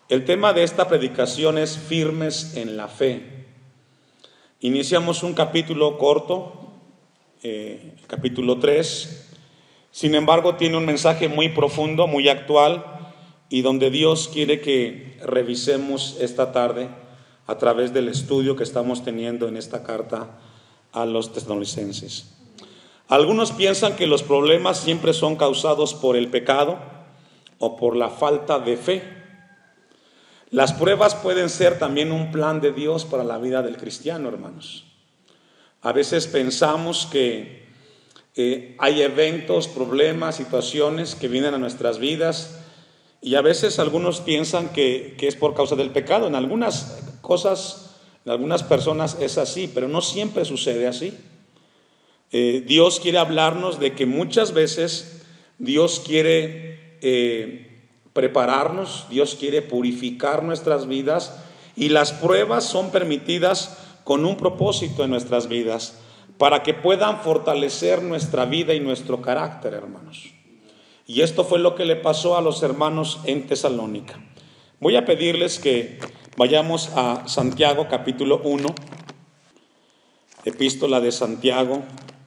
El tema de esta predicación es firmes en la fe. Iniciamos un capítulo corto, capítulo 3. Sin embargo, tiene un mensaje muy profundo, muy actual, y donde Dios quiere que revisemos esta tarde a través del estudio que estamos teniendo en esta carta a los tesalonicenses. Algunos piensan que los problemas siempre son causados por el pecado o por la falta de fe. Las pruebas pueden ser también un plan de Dios para la vida del cristiano, hermanos. A veces pensamos que hay eventos, problemas, situaciones que vienen a nuestras vidas, y a veces algunos piensan que es por causa del pecado. En algunas cosas, en algunas personas es así, pero no siempre sucede así. Dios quiere hablarnos de que muchas veces Dios quiere prepararnos, Dios quiere purificar nuestras vidas, y las pruebas son permitidas con un propósito en nuestras vidas, para que puedan fortalecer nuestra vida y nuestro carácter, hermanos. Y esto fue lo que le pasó a los hermanos en Tesalónica. Voy a pedirles que vayamos a Santiago capítulo 1, epístola de Santiago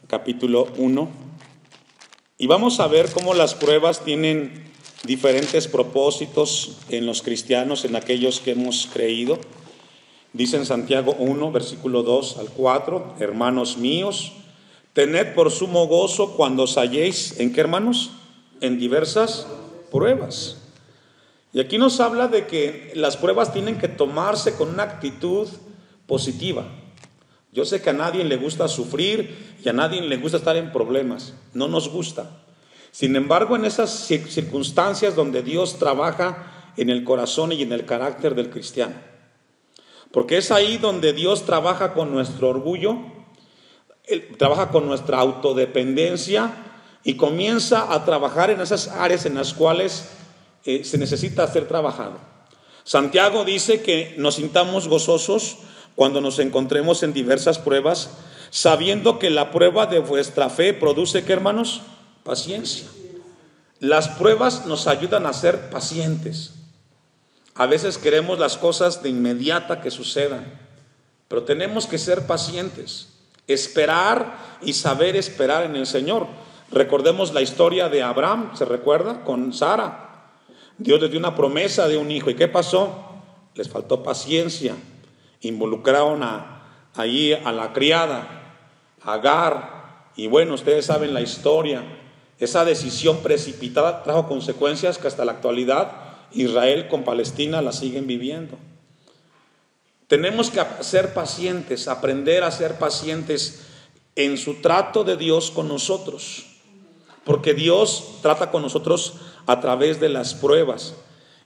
capítulo 1, y vamos a ver cómo las pruebas tienen diferentes propósitos en los cristianos, en aquellos que hemos creído. Dice en Santiago 1, versículo 2 al 4, hermanos míos, tened por sumo gozo cuando os halléis, ¿en qué, hermanos? En diversas pruebas. Y aquí nos habla de que las pruebas tienen que tomarse con una actitud positiva. Yo sé que a nadie le gusta sufrir y a nadie le gusta estar en problemas, no nos gusta. Sin embargo, en esas circunstancias donde Dios trabaja en el corazón y en el carácter del cristiano, porque es ahí donde Dios trabaja con nuestro orgullo, trabaja con nuestra autodependencia y comienza a trabajar en esas áreas en las cuales se necesita ser trabajado. Santiago dice que nos sintamos gozosos cuando nos encontremos en diversas pruebas, sabiendo que la prueba de vuestra fe produce, ¿qué, hermanos? Paciencia. Las pruebas nos ayudan a ser pacientes. A veces queremos las cosas de inmediata que sucedan, pero tenemos que ser pacientes, esperar y saber esperar en el Señor. Recordemos la historia de Abraham, ¿se recuerda? Con Sara. Dios les dio una promesa de un hijo, ¿y qué pasó? Les faltó paciencia. Involucraron allí a la criada, a Agar, y bueno, ustedes saben la historia. Esa decisión precipitada trajo consecuencias que hasta la actualidad Israel con Palestina la siguen viviendo. Tenemos que ser pacientes, aprender a ser pacientes en su trato de Dios con nosotros, porque Dios trata con nosotros a través de las pruebas.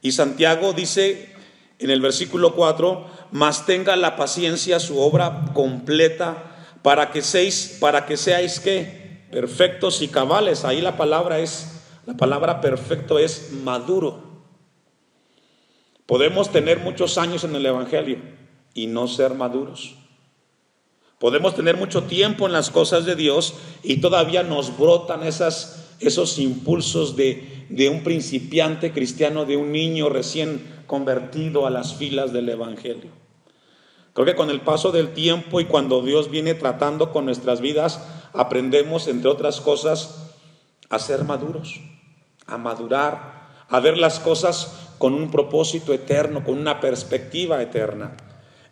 Y Santiago dice en el versículo 4, mas tenga la paciencia su obra completa, para que seáis ¿qué? Perfectos y cabales. Ahí la palabra perfecto es maduro. Podemos tener muchos años en el evangelio y no ser maduros. Podemos tener mucho tiempo en las cosas de Dios y todavía nos brotan esos impulsos de un principiante cristiano, de un niño recién convertido a las filas del evangelio. Creo que con el paso del tiempo y cuando Dios viene tratando con nuestras vidas, aprendemos, entre otras cosas, a ser maduros, a madurar, a ver las cosas con un propósito eterno, con una perspectiva eterna.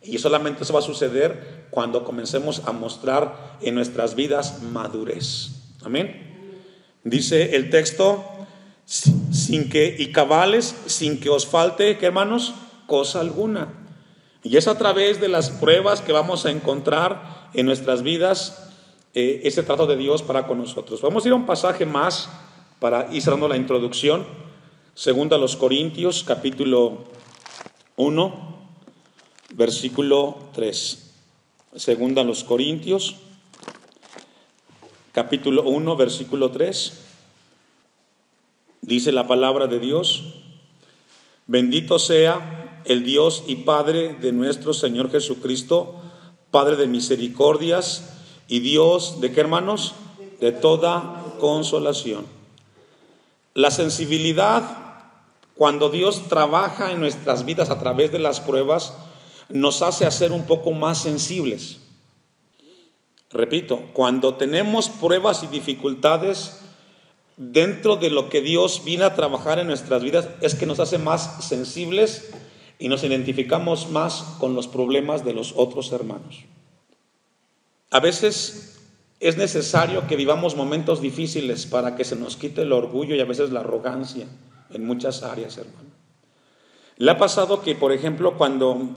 Y solamente eso va a suceder cuando comencemos a mostrar en nuestras vidas madurez. Amén. Dice el texto, sin que os falte, ¿qué, hermanos? Cosa alguna. Y es a través de las pruebas que vamos a encontrar en nuestras vidas ese trato de Dios para con nosotros. Vamos a ir a un pasaje más para ir cerrando la introducción. Segunda a los Corintios, capítulo 1, versículo 3. Segunda a los Corintios, capítulo 1, versículo 3. Dice la palabra de Dios: bendito sea el Dios y Padre de nuestro Señor Jesucristo, Padre de misericordias y Dios, ¿de qué, hermanos? De toda consolación. La sensibilidad cuando Dios trabaja en nuestras vidas a través de las pruebas, nos hace hacer un poco más sensibles. Repito, cuando tenemos pruebas y dificultades dentro de lo que Dios viene a trabajar en nuestras vidas, es que nos hace más sensibles y nos identificamos más con los problemas de los otros hermanos. A veces es necesario que vivamos momentos difíciles para que se nos quite el orgullo y a veces la arrogancia en muchas áreas, hermano. Le ha pasado que, por ejemplo, cuando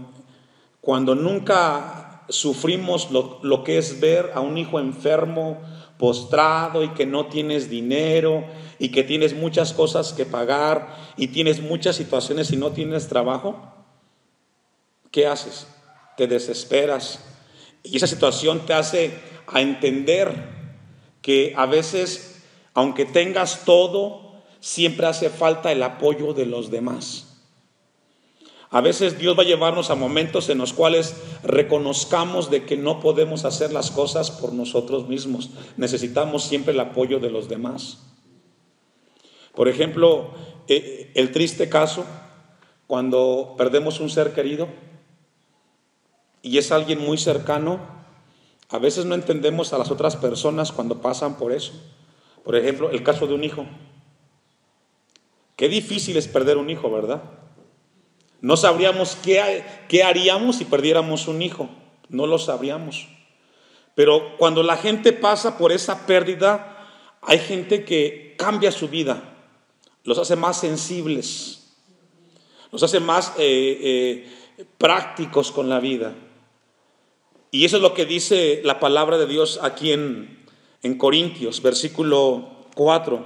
nunca sufrimos lo que es ver a un hijo enfermo, postrado, y que no tienes dinero y que tienes muchas cosas que pagar y tienes muchas situaciones y no tienes trabajo, ¿qué haces? Te desesperas, y esa situación te hace a entender que a veces, aunque tengas todo, siempre hace falta el apoyo de los demás. A veces Dios va a llevarnos a momentos en los cuales reconozcamos de que no podemos hacer las cosas por nosotros mismos. Necesitamos siempre el apoyo de los demás. Por ejemplo, el triste caso cuando perdemos un ser querido y es alguien muy cercano. A veces no entendemos a las otras personas cuando pasan por eso. Por ejemplo, el caso de un hijo. Qué difícil es perder un hijo, ¿verdad? No sabríamos qué haríamos si perdiéramos un hijo. No lo sabríamos. Pero cuando la gente pasa por esa pérdida, hay gente que cambia su vida. Los hace más sensibles. Los hace más prácticos con la vida. Y eso es lo que dice la palabra de Dios aquí en Corintios, versículo 4.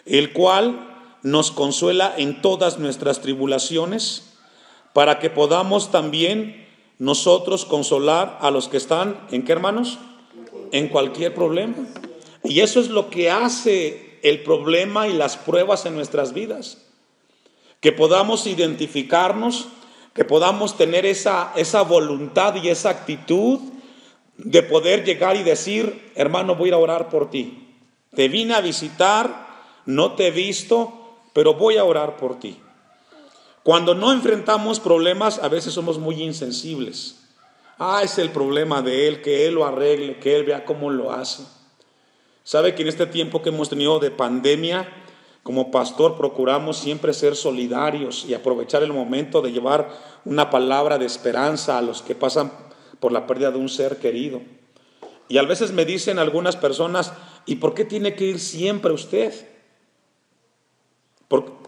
El cual nos consuela en todas nuestras tribulaciones, para que podamos también nosotros consolar a los que están, ¿en qué, hermanos? En cualquier problema. Y eso es lo que hace el problema y las pruebas en nuestras vidas. Que podamos identificarnos, que podamos tener esa voluntad y esa actitud de poder llegar y decir: hermano, voy a ir a orar por ti. Te vine a visitar, no te he visto, pero voy a orar por ti. Cuando no enfrentamos problemas, a veces somos muy insensibles. Es el problema de él, que él lo arregle, que él vea cómo lo hace. ¿Sabe que en este tiempo que hemos tenido de pandemia, como pastor procuramos siempre ser solidarios y aprovechar el momento de llevar una palabra de esperanza a los que pasan por la pérdida de un ser querido? Y a veces me dicen algunas personas: ¿y por qué tiene que ir siempre usted?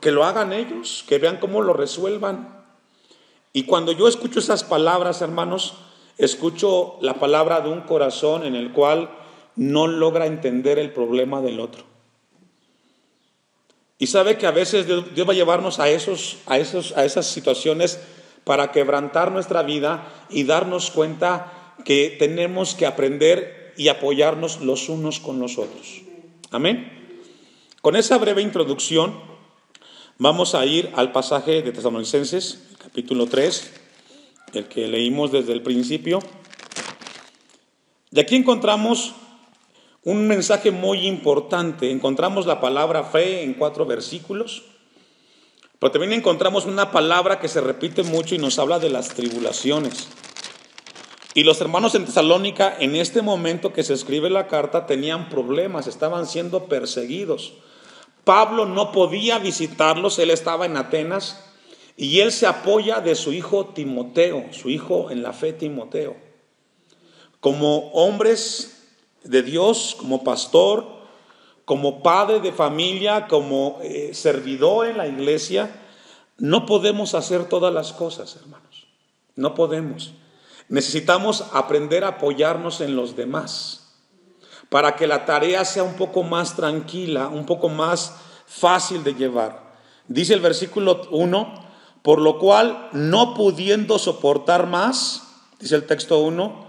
Que lo hagan ellos, que vean cómo lo resuelvan. Y cuando yo escucho esas palabras, hermanos, escucho la palabra de un corazón en el cual no logra entender el problema del otro. Y sabe que a veces Dios va a llevarnos a esas situaciones para quebrantar nuestra vida y darnos cuenta que tenemos que aprender y apoyarnos los unos con los otros. Amén. Con esa breve introducción vamos a ir al pasaje de Tesalonicenses, capítulo 3, el que leímos desde el principio. Y aquí encontramos un mensaje muy importante. Encontramos la palabra fe en 4 versículos, pero también encontramos una palabra que se repite mucho y nos habla de las tribulaciones. Y los hermanos en Tesalónica, en este momento que se escribe la carta, tenían problemas, estaban siendo perseguidos. Pablo no podía visitarlos, él estaba en Atenas, y él se apoya de su hijo Timoteo, su hijo en la fe Timoteo. Como hombres de Dios, como pastor, como padre de familia, como servidor en la iglesia, no podemos hacer todas las cosas, hermanos. No podemos. Necesitamos aprender a apoyarnos en los demás, para que la tarea sea un poco más tranquila, un poco más fácil de llevar. Dice el versículo 1, por lo cual, no pudiendo soportar más, dice el texto 1,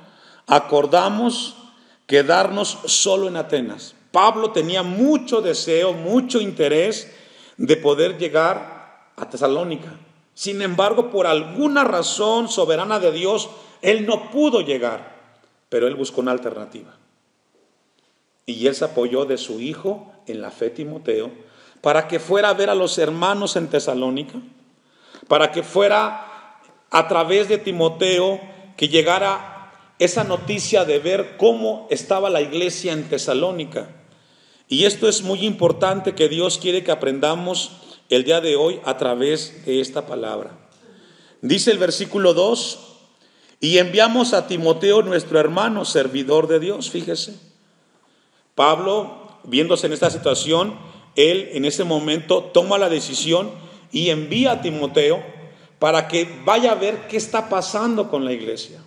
acordamos quedarnos solo en Atenas. Pablo tenía mucho deseo, mucho interés de poder llegar a Tesalónica. Sin embargo, por alguna razón soberana de Dios, él no pudo llegar, pero él buscó una alternativa. Y él se apoyó de su hijo en la fe Timoteo para que fuera a ver a los hermanos en Tesalónica, para que fuera a través de Timoteo que llegara esa noticia de ver cómo estaba la iglesia en Tesalónica. Y esto es muy importante, que Dios quiere que aprendamos el día de hoy a través de esta palabra. Dice el versículo 2: y enviamos a Timoteo, nuestro hermano, servidor de Dios. Fíjese, Pablo, viéndose en esta situación, él en ese momento toma la decisión y envía a Timoteo para que vaya a ver qué está pasando con la iglesia,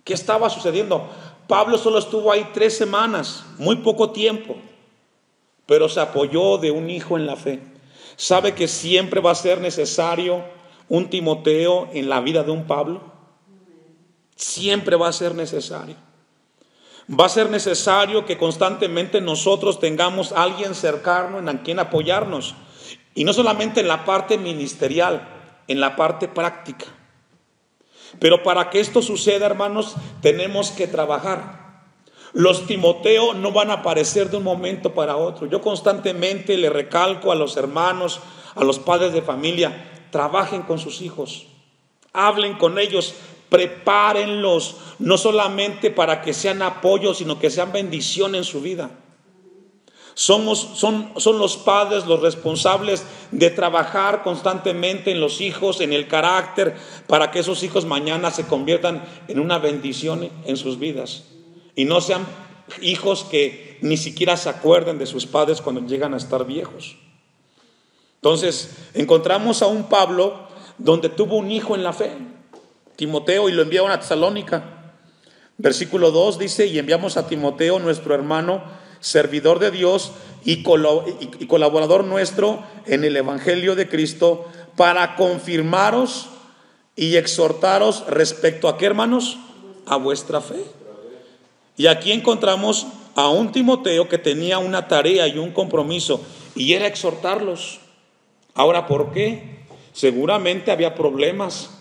qué estaba sucediendo. Pablo solo estuvo ahí 3 semanas, muy poco tiempo, pero se apoyó de un hijo en la fe. ¿Sabe que siempre va a ser necesario un Timoteo en la vida de un Pablo? Siempre va a ser necesario. Va a ser necesario que constantemente nosotros tengamos a alguien cercano en quien apoyarnos. Y no solamente en la parte ministerial, en la parte práctica. Pero para que esto suceda, hermanos, tenemos que trabajar. Los Timoteo no van a aparecer de un momento para otro. Yo constantemente le recalco a los hermanos, a los padres de familia: trabajen con sus hijos, hablen con ellos, prepárenlos, no solamente para que sean apoyo, sino que sean bendición en su vida. Son los padres los responsables de trabajar constantemente en los hijos, en el carácter, para que esos hijos mañana se conviertan en una bendición en sus vidas. Y no sean hijos que ni siquiera se acuerden de sus padres cuando llegan a estar viejos. Entonces, encontramos a un Pablo donde tuvo un hijo en la fe, Timoteo, y lo enviaron a Tesalónica. Versículo 2 dice: y enviamos a Timoteo, nuestro hermano, servidor de Dios y colaborador nuestro en el evangelio de Cristo, para confirmaros y exhortaros respecto a ¿qué, hermanos? A vuestra fe. Y aquí encontramos a un Timoteo que tenía una tarea y un compromiso, y era exhortarlos. Ahora, ¿por qué? Seguramente había problemas,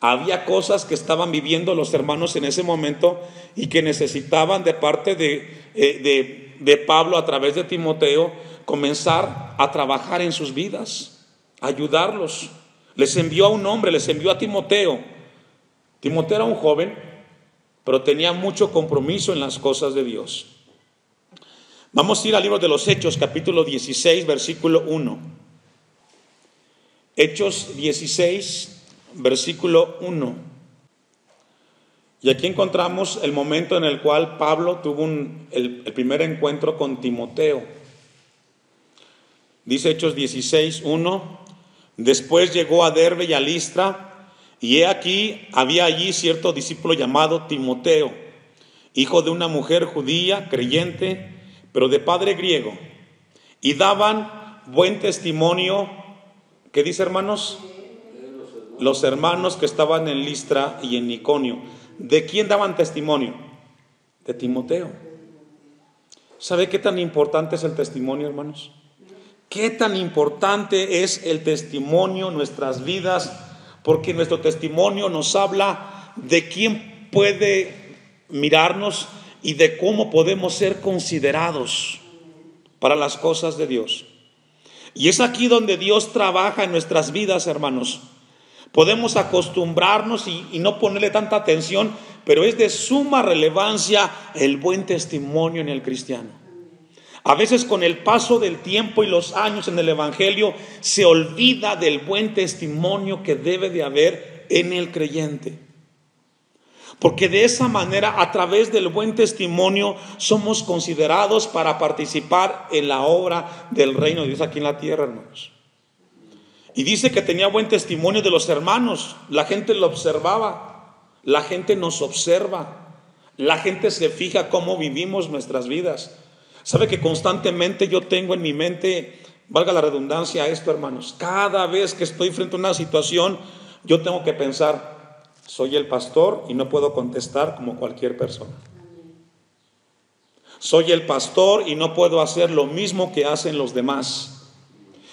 había cosas que estaban viviendo los hermanos en ese momento y que necesitaban de parte de Pablo, a través de Timoteo, comenzar a trabajar en sus vidas, ayudarlos. Les envió a un hombre, les envió a Timoteo. Timoteo era un joven, pero tenía mucho compromiso en las cosas de Dios. Vamos a ir al libro de los Hechos, capítulo 16, versículo 1. Hechos 16, versículo 1. Y aquí encontramos el momento en el cual Pablo tuvo el primer encuentro con Timoteo. Dice Hechos 16, 1: después llegó a Derbe y a Listra, y he aquí había allí cierto discípulo llamado Timoteo, hijo de una mujer judía, creyente, pero de padre griego, y daban buen testimonio. ¿Qué dice, hermanos? Los hermanos que estaban en Listra y en Iconio. ¿De quién daban testimonio? De Timoteo. ¿Sabe qué tan importante es el testimonio, hermanos? ¿Qué tan importante es el testimonio en nuestras vidas? Porque nuestro testimonio nos habla de quién puede mirarnos y de cómo podemos ser considerados para las cosas de Dios. Y es aquí donde Dios trabaja en nuestras vidas, hermanos. Podemos acostumbrarnos y no ponerle tanta atención, pero es de suma relevancia el buen testimonio en el cristiano. A veces, con el paso del tiempo y los años en el evangelio, se olvida del buen testimonio que debe de haber en el creyente. Porque de esa manera, a través del buen testimonio, somos considerados para participar en la obra del reino de Dios aquí en la tierra, hermanos. Y dice que tenía buen testimonio de los hermanos. La gente lo observaba, la gente nos observa, la gente se fija cómo vivimos nuestras vidas. Sabe que constantemente yo tengo en mi mente, valga la redundancia, esto, hermanos: cada vez que estoy frente a una situación, yo tengo que pensar: soy el pastor y no puedo contestar como cualquier persona. Soy el pastor y no puedo hacer lo mismo que hacen los demás.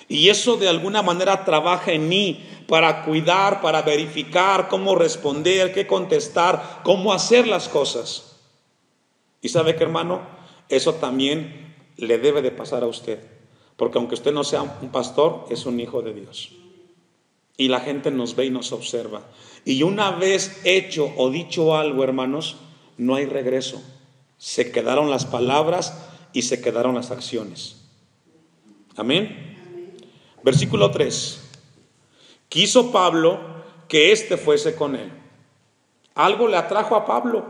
Y eso de alguna manera trabaja en mí para cuidar, para verificar cómo responder, qué contestar, cómo hacer las cosas. Y sabe que, hermano, eso también le debe de pasar a usted. Porque aunque usted no sea un pastor, es un hijo de Dios. Y la gente nos ve y nos observa. Y una vez hecho o dicho algo, hermanos, no hay regreso. Se quedaron las palabras y se quedaron las acciones. Amén. Versículo 3. Quiso Pablo que éste fuese con él. Algo le atrajo a Pablo.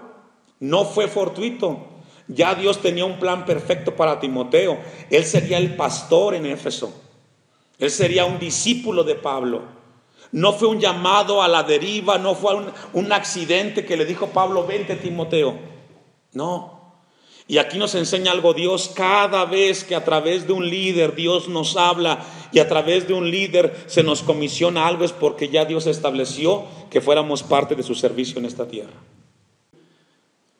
No fue fortuito. Ya Dios tenía un plan perfecto para Timoteo. Él sería el pastor en Éfeso. Él sería un discípulo de Pablo. No fue un llamado a la deriva, no fue un accidente que le dijo Pablo, vente Timoteo. No. Y aquí nos enseña algo Dios. Cada vez que a través de un líder Dios nos habla y a través de un líder se nos comisiona algo, es porque ya Dios estableció que fuéramos parte de su servicio en esta tierra.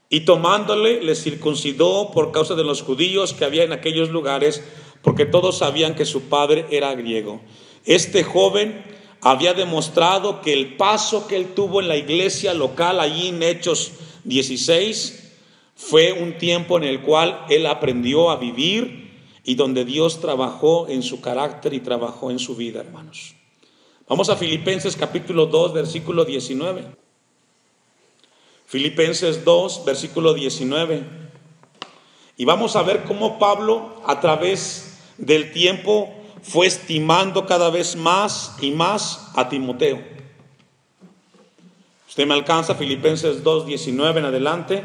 Y tomándole, le circuncidó por causa de los judíos que había en aquellos lugares, porque todos sabían que su padre era griego. Este joven había demostrado que el paso que él tuvo en la iglesia local, allí en Hechos 16, fue un tiempo en el cual él aprendió a vivir y donde Dios trabajó en su carácter y trabajó en su vida, hermanos. Vamos a Filipenses capítulo 2, versículo 19. Filipenses 2, versículo 19. Y vamos a ver cómo Pablo a través del tiempo fue estimando cada vez más y más a Timoteo. Usted me alcanza, Filipenses 2, 19 en adelante.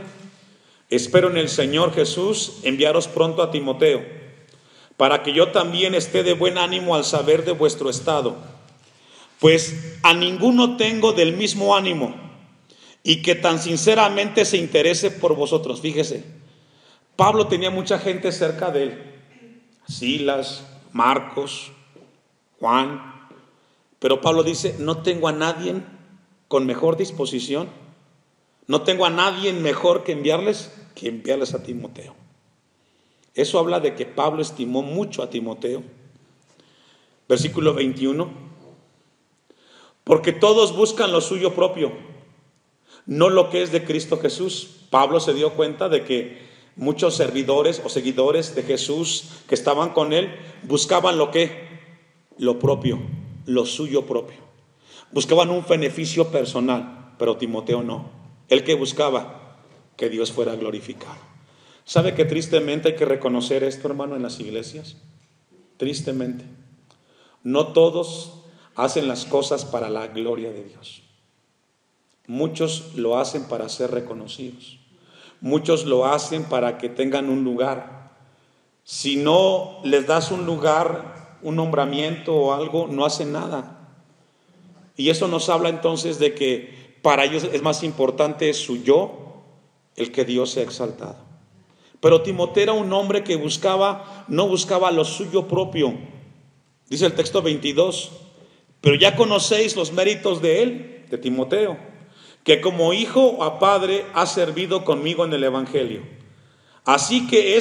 Espero en el Señor Jesús enviaros pronto a Timoteo, para que yo también esté de buen ánimo al saber de vuestro estado. Pues a ninguno tengo del mismo ánimo, y que tan sinceramente se interese por vosotros. Fíjese, Pablo tenía mucha gente cerca de él, Silas, Marcos, Juan, pero Pablo dice, no tengo a nadie con mejor disposición, no tengo a nadie mejor que enviarles a Timoteo. Eso habla de que Pablo estimó mucho a Timoteo. Versículo 21. Porque todos buscan lo suyo propio, no lo que es de Cristo Jesús. Pablo se dio cuenta de que muchos servidores o seguidores de Jesús que estaban con él buscaban lo propio, lo suyo propio. Buscaban un beneficio personal, pero Timoteo no. Él que buscaba que Dios fuera glorificado. ¿Sabe que tristemente hay que reconocer esto, hermano, en las iglesias? Tristemente. No todos hacen las cosas para la gloria de Dios. Muchos lo hacen para ser reconocidos. Muchos lo hacen para que tengan un lugar. Si no les das un lugar, un nombramiento o algo, no hacen nada. Y eso nos habla entonces de que para ellos es más importante su yo, el que Dios sea exaltado. Pero Timoteo era un hombre que no buscaba lo suyo propio. Dice el texto 22, pero ya conocéis los méritos de él, de Timoteo, que como hijo o a padre ha servido conmigo en el evangelio. Así que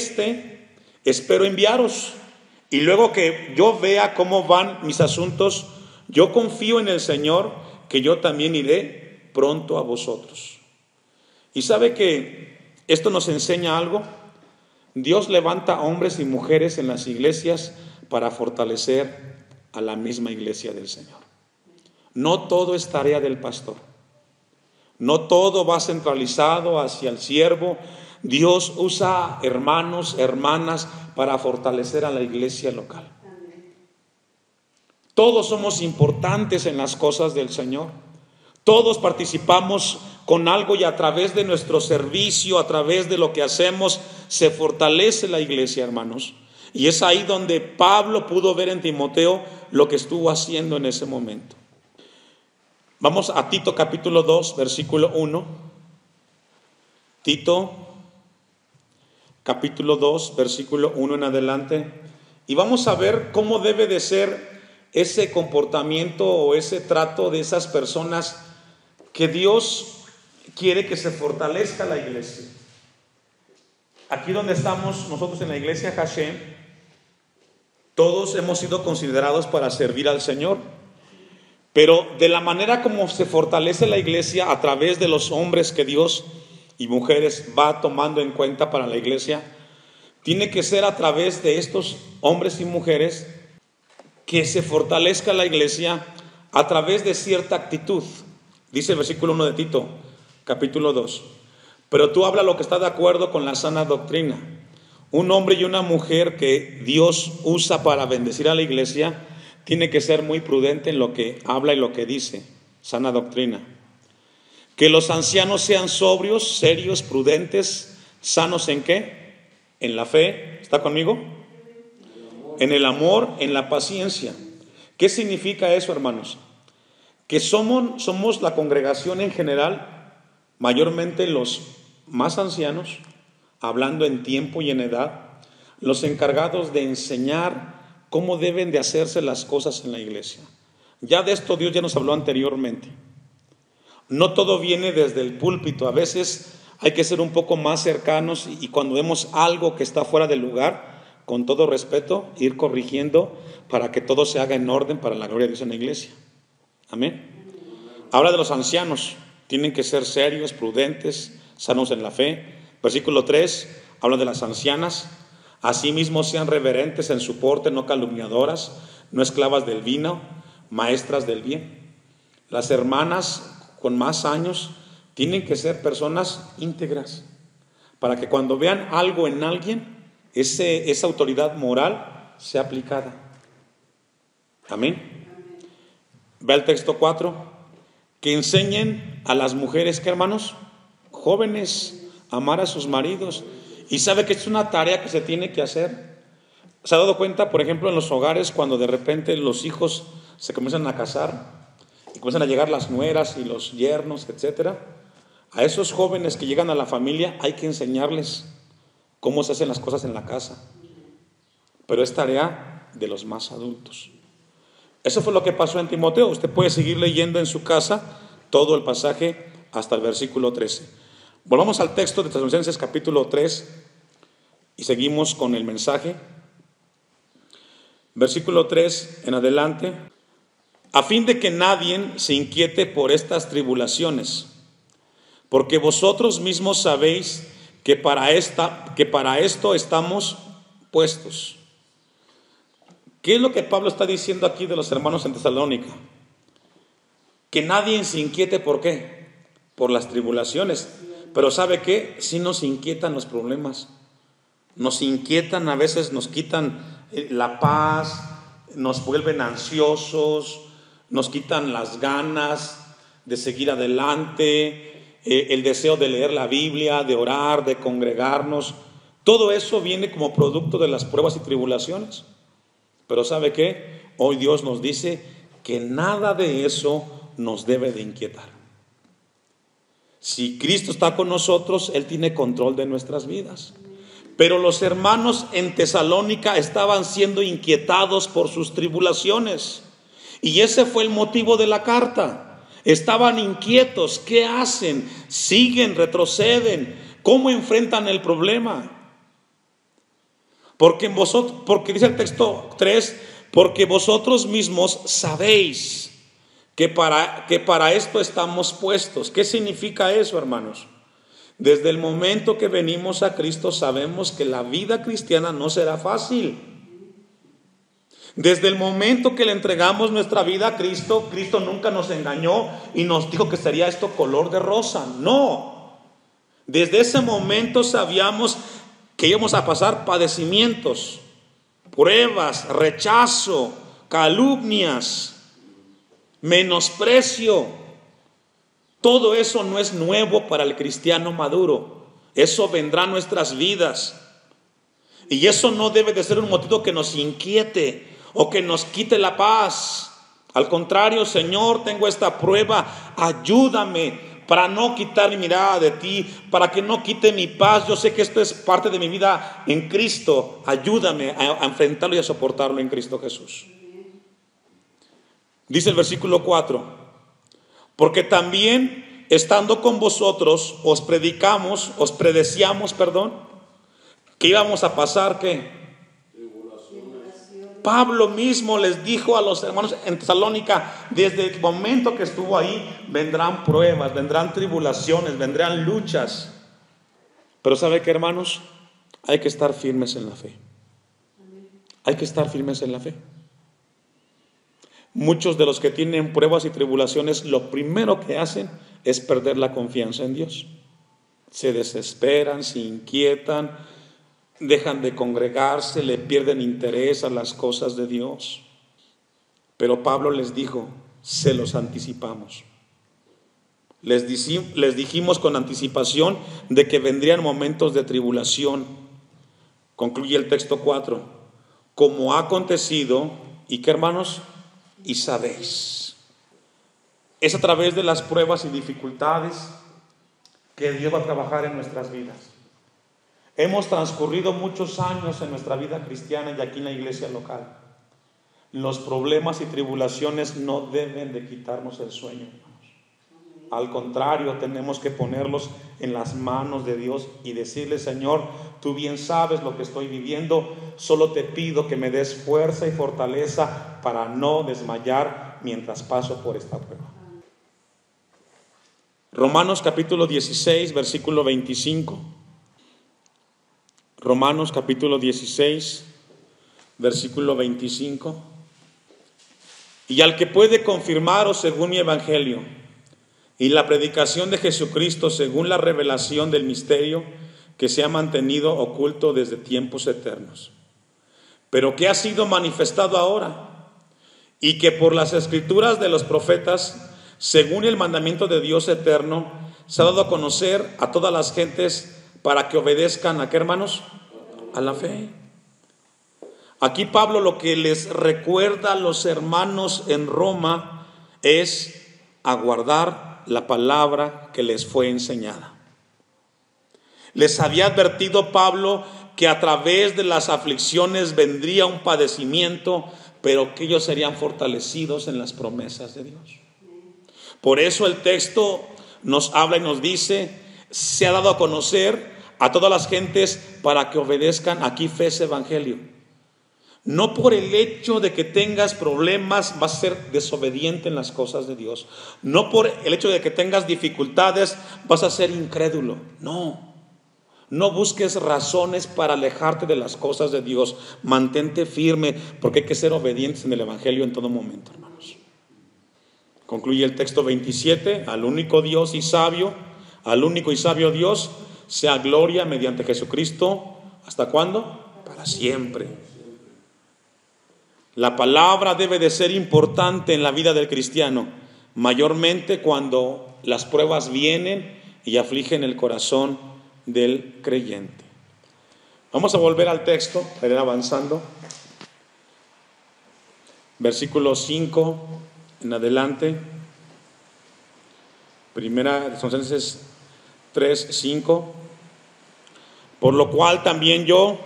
espero enviaros, y luego que yo vea cómo van mis asuntos, yo confío en el Señor, que yo también iré pronto a vosotros. Y sabe que esto nos enseña algo. Dios levanta hombres y mujeres en las iglesias para fortalecer a la misma iglesia del Señor. No todo es tarea del pastor, no todo va centralizado hacia el siervo. Dios usa hermanos, hermanas para fortalecer a la iglesia local. Todos somos importantes en las cosas del Señor. Todos participamos con algo y a través de nuestro servicio, a través de lo que hacemos, se fortalece la iglesia, hermanos. Y es ahí donde Pablo pudo ver en Timoteo lo que estuvo haciendo en ese momento. Vamos a Tito capítulo 2, versículo 1. Tito capítulo 2, versículo 1 en adelante. Y vamos a ver cómo debe de ser ese comportamiento o ese trato de esas personas que Dios quiere que se fortalezca la iglesia. Aquí donde estamos nosotros en la iglesia Hashem, todos hemos sido considerados para servir al Señor, pero de la manera como se fortalece la iglesia a través de los hombres que Dios y mujeres va tomando en cuenta para la iglesia, tiene que ser a través de estos hombres y mujeres que se fortalezca la iglesia a través de cierta actitud. Dice el versículo 1 de Tito, capítulo 2. Pero tú habla lo que está de acuerdo con la sana doctrina. Un hombre y una mujer que Dios usa para bendecir a la iglesia tiene que ser muy prudente en lo que habla y lo que dice. Sana doctrina. Que los ancianos sean sobrios, serios, prudentes, sanos ¿en qué? En la fe. ¿Está conmigo? En el amor, en la paciencia. ¿Qué significa eso, hermanos? Que somos la congregación en general, mayormente los más ancianos, hablando en tiempo y en edad, los encargados de enseñar cómo deben de hacerse las cosas en la iglesia. Ya de esto Dios ya nos habló anteriormente. No todo viene desde el púlpito, a veces hay que ser un poco más cercanos y cuando vemos algo que está fuera del lugar, con todo respeto, ir corrigiendo para que todo se haga en orden para la gloria de Dios en la iglesia. Amén. Habla de los ancianos, tienen que ser serios, prudentes, sanos en la fe. Versículo 3, habla de las ancianas. Asimismo sean reverentes en su porte, no calumniadoras, no esclavas del vino, maestras del bien. Las hermanas con más años tienen que ser personas íntegras, para que cuando vean algo en alguien, esa autoridad moral sea aplicada. Amén. Ve al texto 4, que enseñen a las mujeres, ¿qué hermanos? Jóvenes, a amar a sus maridos. Y sabe que es una tarea que se tiene que hacer. ¿Se ha dado cuenta, por ejemplo, en los hogares, cuando de repente los hijos se comienzan a casar y comienzan a llegar las nueras y los yernos, etcétera? A esos jóvenes que llegan a la familia hay que enseñarles cómo se hacen las cosas en la casa, pero es tarea de los más adultos. Eso fue lo que pasó en Timoteo. Usted puede seguir leyendo en su casa todo el pasaje hasta el versículo 13. Volvamos al texto de Tesalonicenses capítulo 3 y seguimos con el mensaje. Versículo 3 en adelante. A fin de que nadie se inquiete por estas tribulaciones, porque vosotros mismos sabéis que para esto estamos puestos. ¿Qué es lo que Pablo está diciendo aquí de los hermanos en Tesalónica? Que nadie se inquiete, ¿por qué? Por las tribulaciones. Pero ¿sabe qué? Sí nos inquietan los problemas. Nos inquietan, a veces nos quitan la paz, nos vuelven ansiosos, nos quitan las ganas de seguir adelante, el deseo de leer la Biblia, de orar, de congregarnos. Todo eso viene como producto de las pruebas y tribulaciones. Pero ¿sabe qué? Hoy Dios nos dice que nada de eso nos debe de inquietar. Si Cristo está con nosotros, Él tiene control de nuestras vidas. Pero los hermanos en Tesalónica estaban siendo inquietados por sus tribulaciones. Y ese fue el motivo de la carta. Estaban inquietos. ¿Qué hacen? ¿Siguen? ¿Retroceden? ¿Cómo enfrentan el problema? Porque dice el texto 3, porque vosotros mismos sabéis que para esto estamos puestos. ¿Qué significa eso, hermanos? Desde el momento que venimos a Cristo sabemos que la vida cristiana no será fácil. Desde el momento que le entregamos nuestra vida a Cristo, Cristo nunca nos engañó y nos dijo que sería esto color de rosa. No. Desde ese momento sabíamos que íbamos a pasar padecimientos, pruebas, rechazo, calumnias, menosprecio. Todo eso no es nuevo para el cristiano maduro. Eso vendrá a nuestras vidas. Y eso no debe de ser un motivo que nos inquiete o que nos quite la paz. Al contrario, Señor, tengo esta prueba, ayúdame para no quitar mi mirada de ti, para que no quite mi paz. Yo sé que esto es parte de mi vida en Cristo. Ayúdame a enfrentarlo y a soportarlo en Cristo Jesús. Dice el versículo 4, porque también estando con vosotros os predecíamos, que íbamos a pasar, ¿qué? Pablo mismo les dijo a los hermanos en Tesalónica, desde el momento que estuvo ahí, vendrán pruebas, vendrán tribulaciones, vendrán luchas. Pero ¿sabe qué, hermanos? Hay que estar firmes en la fe. Hay que estar firmes en la fe. Muchos de los que tienen pruebas y tribulaciones, lo primero que hacen es perder la confianza en Dios. Se desesperan, se inquietan, dejan de congregarse, le pierden interés a las cosas de Dios. Pero Pablo les dijo, se los anticipamos. Les dijimos con anticipación de que vendrían momentos de tribulación. Concluye el texto 4. Como ha acontecido, ¿y qué, hermanos? Y sabéis. Es a través de las pruebas y dificultades que Dios va a trabajar en nuestras vidas. Hemos transcurrido muchos años en nuestra vida cristiana y aquí en la iglesia local. Los problemas y tribulaciones no deben de quitarnos el sueño, hermanos. Al contrario, tenemos que ponerlos en las manos de Dios y decirle, Señor, tú bien sabes lo que estoy viviendo, solo te pido que me des fuerza y fortaleza para no desmayar mientras paso por esta prueba. Romanos capítulo 16, versículo 25. Romanos capítulo 16, versículo 25. Y al que puede confirmaros según mi evangelio y la predicación de Jesucristo según la revelación del misterio que se ha mantenido oculto desde tiempos eternos, pero que ha sido manifestado ahora, y que por las escrituras de los profetas, según el mandamiento de Dios eterno, se ha dado a conocer a todas las gentes para que obedezcan, ¿a qué, hermanos? A la fe. Aquí Pablo lo que les recuerda a los hermanos en Roma es aguardar la palabra que les fue enseñada. Les había advertido Pablo que a través de las aflicciones vendría un padecimiento, pero que ellos serían fortalecidos en las promesas de Dios. Por eso el texto nos habla y nos dice, se ha dado a conocer a todas las gentes para que obedezcan. Aquí fe es evangelio. No por el hecho de que tengas problemas vas a ser desobediente en las cosas de Dios. No por el hecho de que tengas dificultades vas a ser incrédulo. No busques razones para alejarte de las cosas de Dios. Mantente firme, porque hay que ser obedientes en el evangelio en todo momento, hermanos. Concluye el texto 27. Al único Dios y sabio, al único y sabio Dios, sea gloria mediante Jesucristo. ¿Hasta cuándo? Para siempre. La palabra debe de ser importante en la vida del cristiano, mayormente cuando las pruebas vienen y afligen el corazón del creyente. Vamos a volver al texto, para ir avanzando. Versículo 5 en adelante. Primera de Tesalonicenses 3, 5. Por lo cual también yo,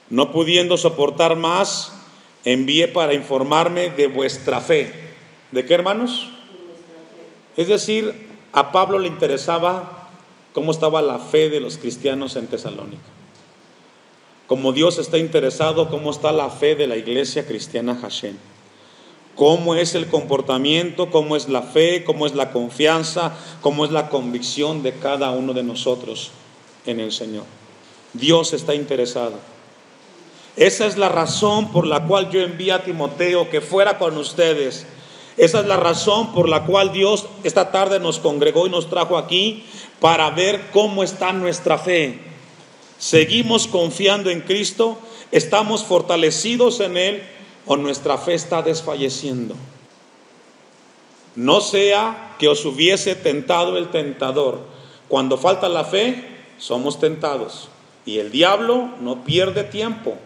no pudiendo soportar más, envié para informarme de vuestra fe. ¿De qué, hermanos? Es decir, a Pablo le interesaba cómo estaba la fe de los cristianos en Tesalónica. Como Dios está interesado, cómo está la fe de la iglesia cristiana Hashem. Cómo es el comportamiento, cómo es la fe, cómo es la confianza, cómo es la convicción de cada uno de nosotros en el Señor. Dios está interesado. Esa es la razón por la cual yo envié a Timoteo que fuera con ustedes. Esa es la razón por la cual Dios esta tarde nos congregó y nos trajo aquí para ver cómo está nuestra fe. ¿Seguimos confiando en Cristo? ¿Estamos fortalecidos en Él? ¿O nuestra fe está desfalleciendo? No sea que os hubiese tentado el tentador. Cuando falta la fe, somos tentados. Y el diablo no pierde tiempo.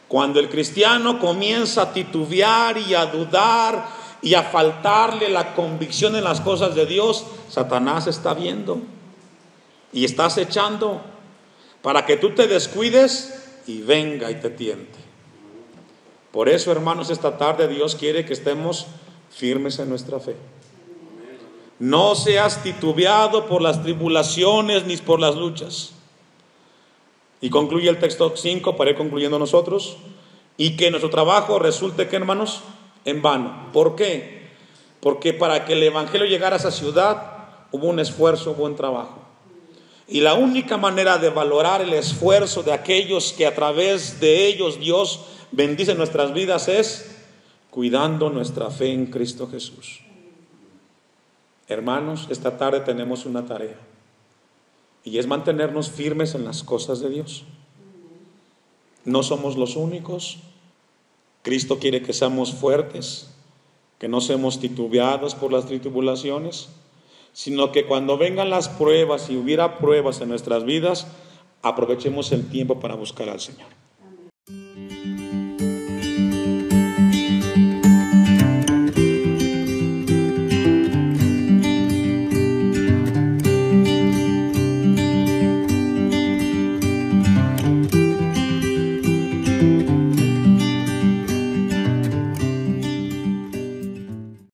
Cuando el cristiano comienza a titubear y a dudar y a faltarle la convicción en las cosas de Dios, Satanás está viendo y está acechando para que tú te descuides y venga y te tiente. Por eso, hermanos, esta tarde Dios quiere que estemos firmes en nuestra fe. No seas titubeado por las tribulaciones ni por las luchas. Y concluye el texto 5 para ir concluyendo nosotros. Y que nuestro trabajo resulte, ¿qué, hermanos? En vano. ¿Por qué? Porque para que el evangelio llegara a esa ciudad hubo un esfuerzo, hubo un trabajo. Y la única manera de valorar el esfuerzo de aquellos que a través de ellos Dios bendice nuestras vidas es cuidando nuestra fe en Cristo Jesús. Hermanos, esta tarde tenemos una tarea, y es mantenernos firmes en las cosas de Dios. No somos los únicos. Cristo quiere que seamos fuertes, que no seamos titubeados por las tribulaciones, sino que cuando vengan las pruebas y hubiera pruebas en nuestras vidas, aprovechemos el tiempo para buscar al Señor.